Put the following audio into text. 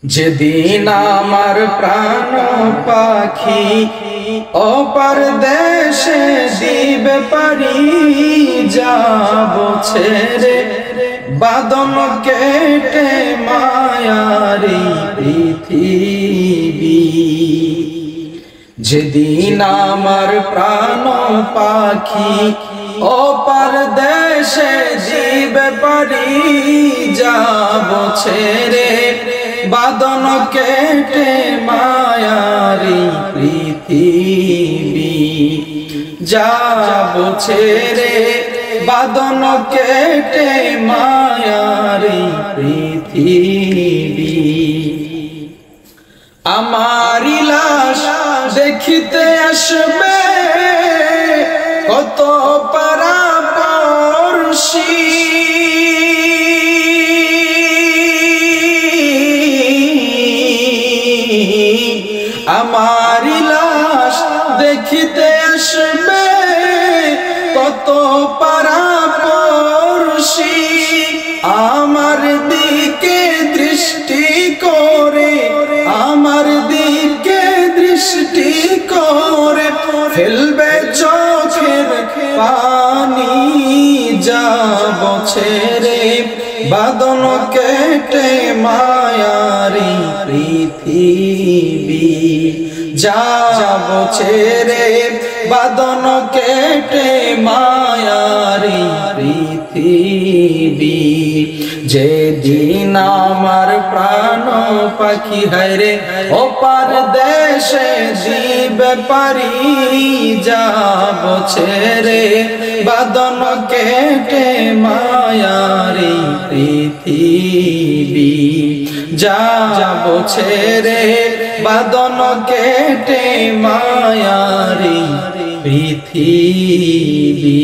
যেদিন আমার প্রাণ পাখি অপার দেশে দিবে পারি যাব ছেড়ে বাঁধন কেটে মায়ারি পৃথিবী। যেদিন আমার প্রাণ পাখি অপার দেশে দিবে পারি যাব ছেড়ে বাঁধন কেটে মায়ারি পৃথিবী। যাব ছেড়ে বাঁধন কেটে মায়ারি পৃথিবী। আমারি লাশ দেখিতে আসবে কত পাড়াপড়শি, আমারি লাশ দেখিতে আসবে কত পাড়াপড়শি। আমার দিকে দৃষ্টি করে, আমার দিকে দৃষ্টি করে ফেলবে চোখের পানি। যাব ছেড়ে বাঁধন কেটে মায়ারি পৃথিবী। যাব ছেড়ে বাঁধন কেটে মায়ারি পৃথিবী। যেদিন আমার প্রাণ পাখি হায়রে ওপার দেশে দিবে পারি যাব ছেড়ে বাঁধন কেটে মায়ারি পৃথিবী। যাব ছেড়ে বাঁধন কেটে মায়ারি পৃথিবী।